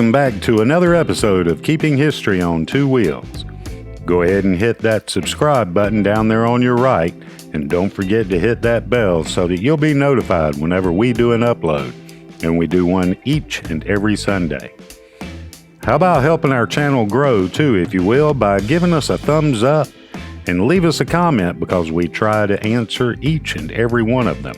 welcome back to another episode of Keeping History on Two Wheels. Go ahead and hit that subscribe button down there on your right, and don't forget to hit that bell so that you'll be notified whenever we do an upload, and we do one each and every Sunday. How about helping our channel grow too, if you will, by giving us a thumbs up and leave us a comment, because we try to answer each and every one of them.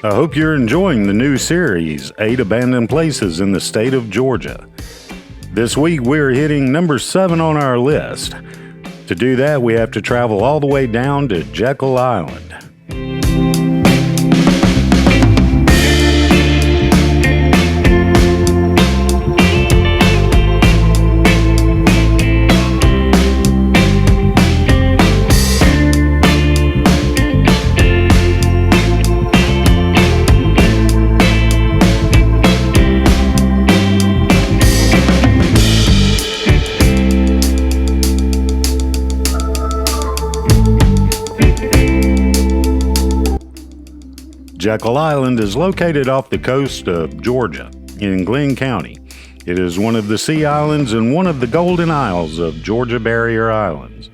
I hope you're enjoying the new series, 8 Abandoned Places in the State of Georgia. This week we're hitting number 7 on our list. To do that, we have to travel all the way down to Jekyll Island. Jekyll Island is located off the coast of Georgia in Glenn County. It is one of the Sea Islands and one of the Golden Isles of Georgia Barrier Islands.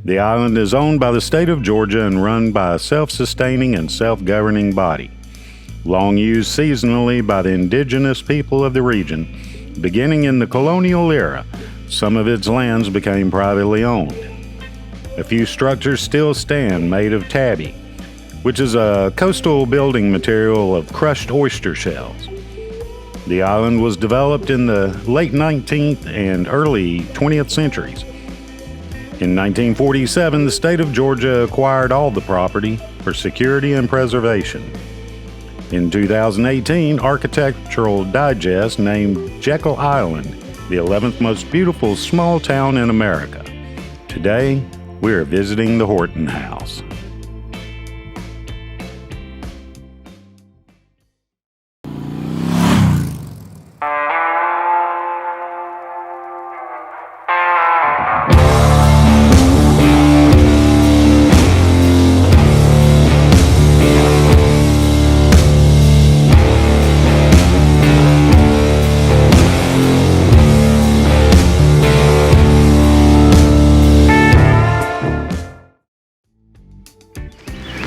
The island is owned by the state of Georgia and run by a self-sustaining and self-governing body. Long used seasonally by the indigenous people of the region, beginning in the colonial era, some of its lands became privately owned. A few structures still stand made of Tabby, which is a coastal building material of crushed oyster shells. The island was developed in the late 19th and early 20th centuries. In 1947, the state of Georgia acquired all the property for security and preservation. In 2018, Architectural Digest named Jekyll Island the 11th most beautiful small town in America. Today, we are visiting the Horton House.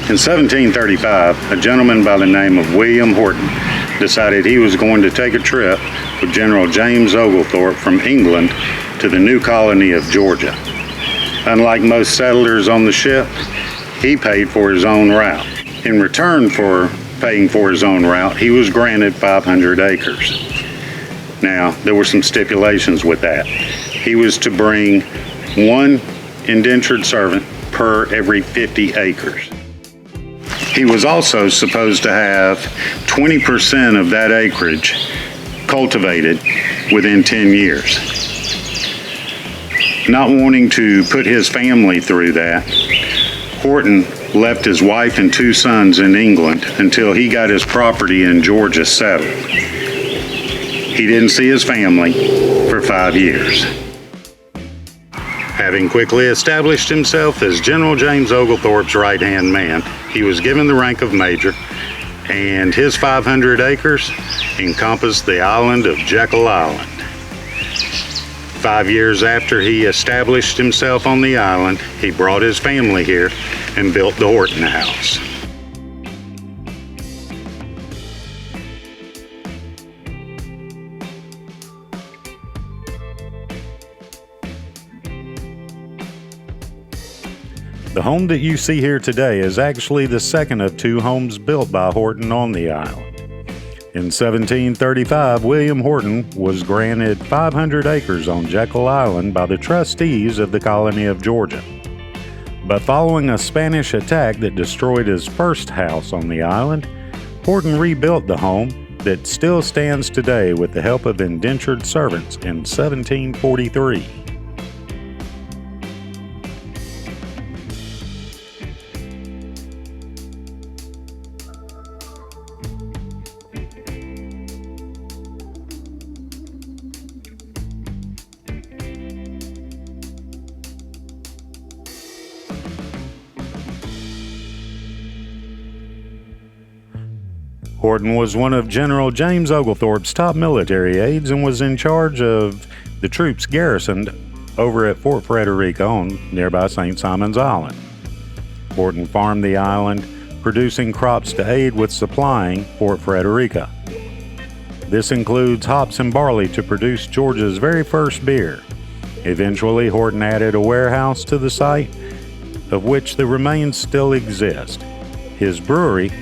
In 1735, a gentleman by the name of William Horton decided he was going to take a trip with General James Oglethorpe from England to the new colony of Georgia. Unlike most settlers on the ship, he paid for his own route. In return for paying for his own route, he was granted 500 acres. Now, there were some stipulations with that. He was to bring one indentured servant per every 50 acres. He was also supposed to have 20% of that acreage cultivated within 10 years. Not wanting to put his family through that, Horton left his wife and 2 sons in England until he got his property in Georgia settled. He didn't see his family for 5 years. Having quickly established himself as General James Oglethorpe's right-hand man, he was given the rank of major, and his 500 acres encompassed the island of Jekyll Island. 5 years after he established himself on the island, he brought his family here and built the Horton House. The home that you see here today is actually the second of 2 homes built by Horton on the island. In 1735, William Horton was granted 500 acres on Jekyll Island by the trustees of the colony of Georgia. But following a Spanish attack that destroyed his first house on the island, Horton rebuilt the home that still stands today with the help of indentured servants in 1743. Horton was one of General James Oglethorpe's top military aides and was in charge of the troops garrisoned over at Fort Frederica on nearby St. Simmons Island. Horton farmed the island, producing crops to aid with supplying Fort Frederica. This includes hops and barley to produce Georgia's very first beer. Eventually, Horton added a warehouse to the site, of which the remains still exist. His brewery,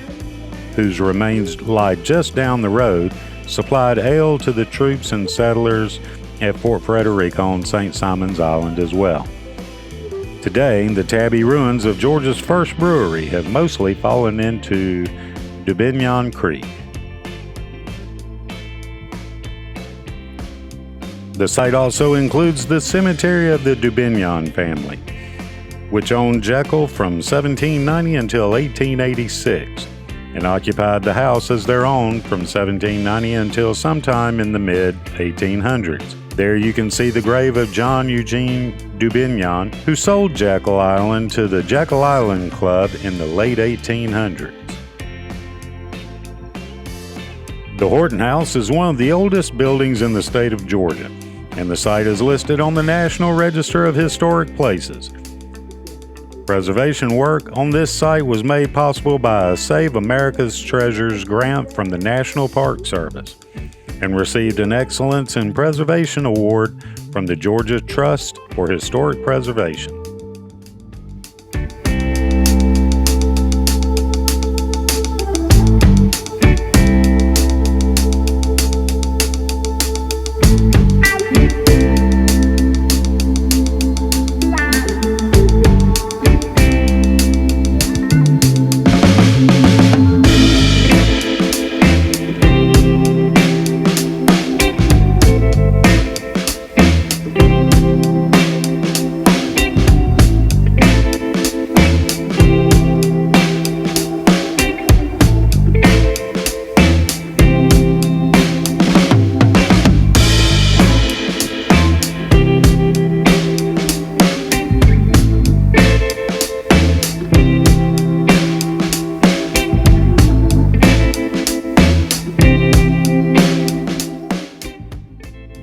whose remains lie just down the road, supplied ale to the troops and settlers at Fort Frederica on St. Simon's Island as well. Today, the Tabby ruins of Georgia's first brewery have mostly fallen into Dubignon Creek. The site also includes the cemetery of the Dubignon family, which owned Jekyll from 1790 until 1886. And occupied the house as their own from 1790 until sometime in the mid-1800s. There you can see the grave of John Eugene Dubignon, who sold Jekyll Island to the Jekyll Island Club in the late 1800s. The Horton House is one of the oldest buildings in the state of Georgia, and the site is listed on the National Register of Historic Places. Preservation work on this site was made possible by a Save America's Treasures grant from the National Park Service and received an Excellence in Preservation Award from the Georgia Trust for Historic Preservation.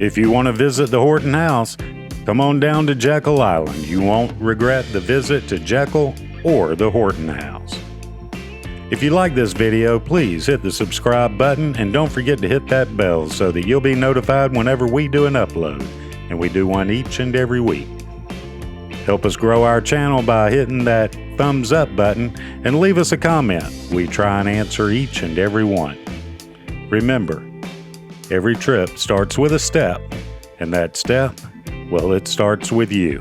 If you want to visit the Horton House, come on down to Jekyll Island. You won't regret the visit to Jekyll or the Horton House. If you like this video, please hit the subscribe button and don't forget to hit that bell so that you'll be notified whenever we do an upload, and we do one each and every week. Help us grow our channel by hitting that thumbs up button and leave us a comment. We try and answer each and every one. Remember, every trip starts with a step, and that step, well, it starts with you.